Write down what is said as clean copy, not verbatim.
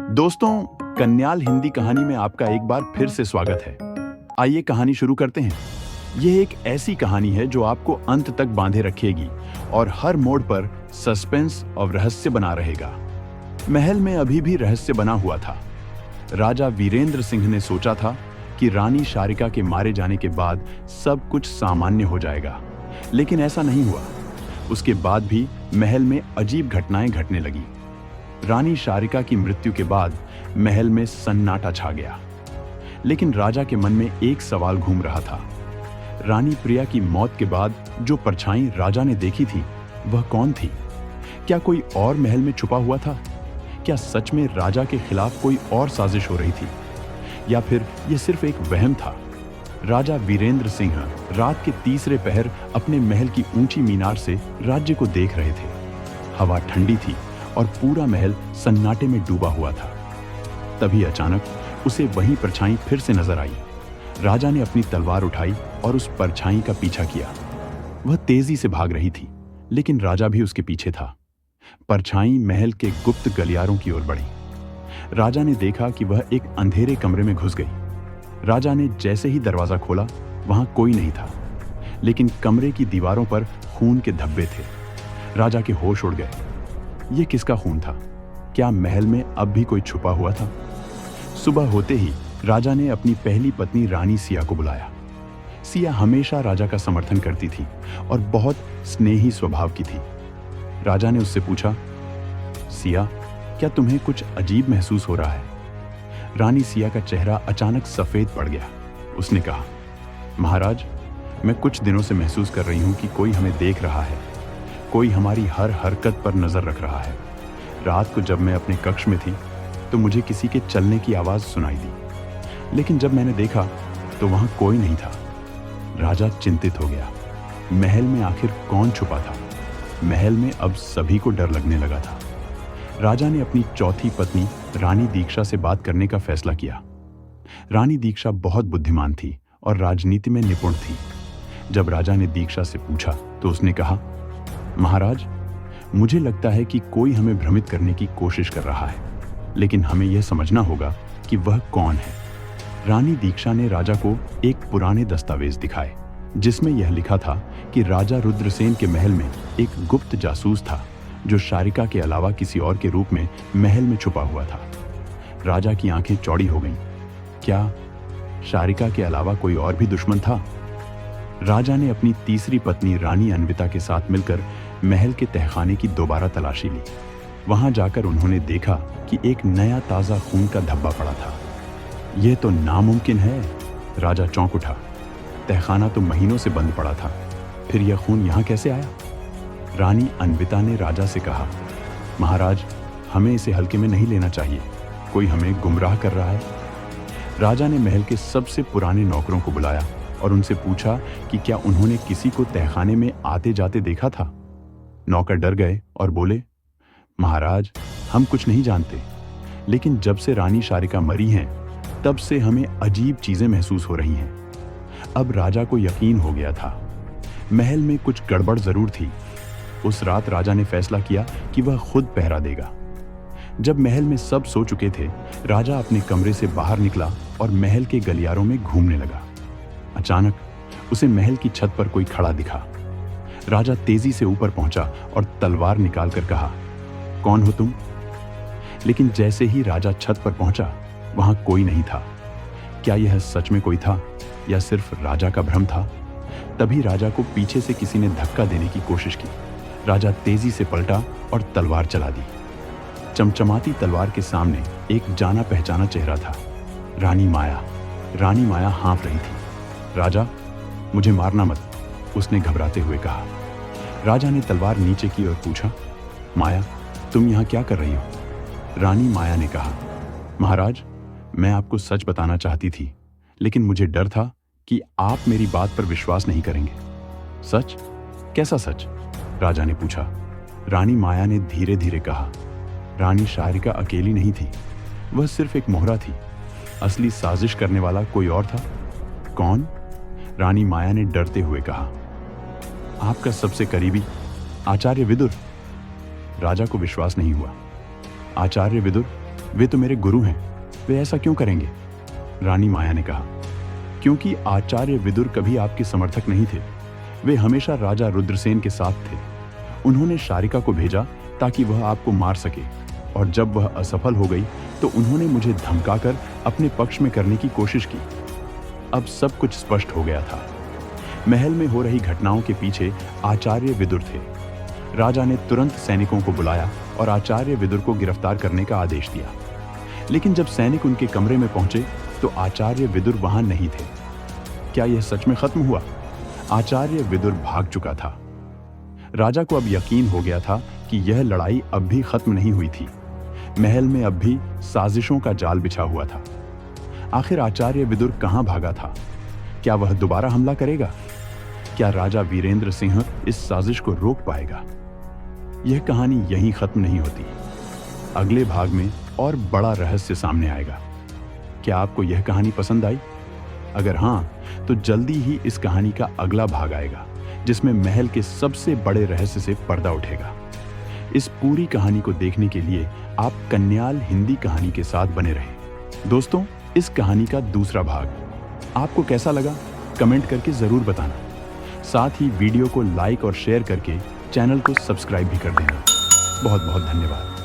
दोस्तों, कन्याल हिंदी कहानी में आपका एक बार फिर से स्वागत है। आइए कहानी शुरू करते हैं। यह एक ऐसी कहानी है जो आपको अंत तक बांधे रखेगी और हर मोड़ पर सस्पेंस और रहस्य बना रहेगा। महल में अभी भी रहस्य बना हुआ था। राजा वीरेंद्र सिंह ने सोचा था कि रानी शारिका के मारे जाने के बाद सब कुछ सामान्य हो जाएगा, लेकिन ऐसा नहीं हुआ। उसके बाद भी महल में अजीब घटनाएं घटने लगी। रानी शारिका की मृत्यु के बाद महल में सन्नाटा छा गया, लेकिन राजा के मन में एक सवाल घूम रहा था। रानी प्रिया की मौत के बाद जो परछाई राजा ने देखी थी, वह कौन थी? क्या कोई और महल में छुपा हुआ था? क्या सच में राजा के खिलाफ कोई और साजिश हो रही थी, या फिर यह सिर्फ एक वहम था? राजा वीरेंद्र सिंह रात के तीसरे पहर अपने महल की ऊंची मीनार से राज्य को देख रहे थे। हवा ठंडी थी और पूरा महल सन्नाटे में डूबा हुआ था। तभी अचानक उसे वही परछाई फिर से नजर आई। राजा ने अपनी तलवार उठाई और उस परछाई का पीछा किया। वह तेजी से भाग रही थी, लेकिन राजा भी उसके पीछे था। परछाई महल के गुप्त गलियारों की ओर बढ़ी। राजा ने देखा कि वह एक अंधेरे कमरे में घुस गई। राजा ने जैसे ही दरवाजा खोला, वहां कोई नहीं था, लेकिन कमरे की दीवारों पर खून के धब्बे थे। राजा के होश उड़ गए। यह किसका खून था? क्या महल में अब भी कोई छुपा हुआ था? सुबह होते ही राजा ने अपनी पहली पत्नी रानी सिया को बुलाया। सिया हमेशा राजा का समर्थन करती थी और बहुत स्नेही स्वभाव की थी। राजा ने उससे पूछा, सिया, क्या तुम्हें कुछ अजीब महसूस हो रहा है? रानी सिया का चेहरा अचानक सफेद पड़ गया। उसने कहा, महाराज, मैं कुछ दिनों से महसूस कर रही हूं कि कोई हमें देख रहा है, कोई हमारी हर हरकत पर नजर रख रहा है। रात को जब मैं अपने कक्ष में थी तो मुझे किसी के चलने की आवाज सुनाई दी, लेकिन जब मैंने देखा तो वहां कोई नहीं था। राजा चिंतित हो गया। महल में आखिर कौन छुपा था? महल में अब सभी को डर लगने लगा था। राजा ने अपनी चौथी पत्नी रानी दीक्षा से बात करने का फैसला किया। रानी दीक्षा बहुत बुद्धिमान थी और राजनीति में निपुण थी। जब राजा ने दीक्षा से पूछा तो उसने कहा, महाराज, मुझे लगता है कि कोई हमें भ्रमित करने की कोशिश कर रहा है, लेकिन हमें यह समझना होगा कि वह कौन है। रानी दीक्षा ने राजा को एक पुराने दस्तावेज दिखाए, जिसमें यह लिखा था कि राजा रुद्रसेन के महल में एक गुप्त जासूस था जो शारिका के अलावा किसी और के रूप में महल में छुपा हुआ था। राजा की आंखें चौड़ी हो गईं। क्या शारिका के अलावा कोई और भी दुश्मन था? राजा ने अपनी तीसरी पत्नी रानी अन्विता के साथ मिलकर महल के तहखाने की दोबारा तलाशी ली। वहां जाकर उन्होंने देखा कि एक नया ताजा खून का धब्बा पड़ा था। यह तो नामुमकिन है। राजा चौंक उठा। तहखाना तो महीनों से बंद पड़ा था, फिर यह खून यहां कैसे आया? रानी अन्विता ने राजा से कहा, महाराज, हमें इसे हल्के में नहीं लेना चाहिए। कोई हमें गुमराह कर रहा है। राजा ने महल के सबसे पुराने नौकरों को बुलाया और उनसे पूछा कि क्या उन्होंने किसी को तहखाने में आते जाते देखा था। नौकर डर गए और बोले, महाराज, हम कुछ नहीं जानते, लेकिन जब से रानी शारिका मरी हैं, तब से हमें अजीब चीजें महसूस हो रही हैं। अब राजा को यकीन हो गया था, महल में कुछ गड़बड़ जरूर थी। उस रात राजा ने फैसला किया कि वह खुद पहरा देगा। जब महल में सब सो चुके थे, राजा अपने कमरे से बाहर निकला और महल के गलियारों में घूमने लगा। अचानक उसे महल की छत पर कोई खड़ा दिखा। राजा तेजी से ऊपर पहुंचा और तलवार निकालकर कहा, कौन हो तुम? लेकिन जैसे ही राजा छत पर पहुंचा, वहां कोई नहीं था। क्या यह सच में कोई था या सिर्फ राजा का भ्रम था? तभी राजा को पीछे से किसी ने धक्का देने की कोशिश की। राजा तेजी से पलटा और तलवार चला दी। चमचमाती तलवार के सामने एक जाना पहचाना चेहरा था, रानी माया। रानी माया हाँफ रही थी। राजा, मुझे मारना मत, उसने घबराते हुए कहा। राजा ने तलवार नीचे की और पूछा, माया, तुम यहां क्या कर रही हो? रानी माया ने कहा, महाराज, मैं आपको सच बताना चाहती थी, लेकिन मुझे डर था कि आप मेरी बात पर विश्वास नहीं करेंगे। सच? कैसा सच? राजा ने पूछा। रानी माया ने धीरे धीरे कहा, रानी शारिका अकेली नहीं थी, वह सिर्फ एक मोहरा थी। असली साजिश करने वाला कोई और था। कौन? रानी माया ने डरते हुए कहा, आपका सबसे करीबी आचार्य विदुर। राजा को विश्वास नहीं हुआ। आचार्य विदुर, वे तो मेरे गुरु हैं, वे ऐसा क्यों करेंगे? रानी माया ने कहा, क्योंकि आचार्य विदुर कभी आपके समर्थक नहीं थे। वे हमेशा राजा रुद्रसेन के साथ थे। उन्होंने शारिका को भेजा ताकि वह आपको मार सके, और जब वह असफल हो गई तो उन्होंने मुझे धमकाकर अपने पक्ष में करने की कोशिश की। अब सब कुछ स्पष्ट हो गया था। महल में हो रही घटनाओं के पीछे आचार्य विदुर थे। राजा ने तुरंत सैनिकों को बुलाया और आचार्य विदुर को गिरफ्तार करने का आदेश दिया। लेकिन जब सैनिक उनके कमरे में पहुंचे तो आचार्य विदुर वहां नहीं थे। क्या यह सच में खत्म हुआ? आचार्य विदुर भाग चुका था। राजा को अब यकीन हो गया था कि यह लड़ाई अब भी खत्म नहीं हुई थी। महल में अब भी साजिशों का जाल बिछा हुआ था। आखिर आचार्य विदुर कहां भागा था? क्या वह दोबारा हमला करेगा? क्या राजा वीरेंद्र सिंह इस साजिश को रोक पाएगा? यह कहानी यहीं खत्म नहीं होती। अगले भाग में और बड़ा रहस्य सामने आएगा। क्या आपको यह कहानी पसंद आई? अगर हां, तो जल्दी ही इस कहानी का अगला भाग आएगा, जिसमें महल के सबसे बड़े रहस्य से पर्दा उठेगा। इस पूरी कहानी को देखने के लिए आप कन्याल हिंदी कहानी के साथ बने रहें। दोस्तों, इस कहानी का दूसरा भाग आपको कैसा लगा, कमेंट करके जरूर बताना। साथ ही वीडियो को लाइक और शेयर करके चैनल को सब्सक्राइब भी कर देना। बहुत बहुत धन्यवाद।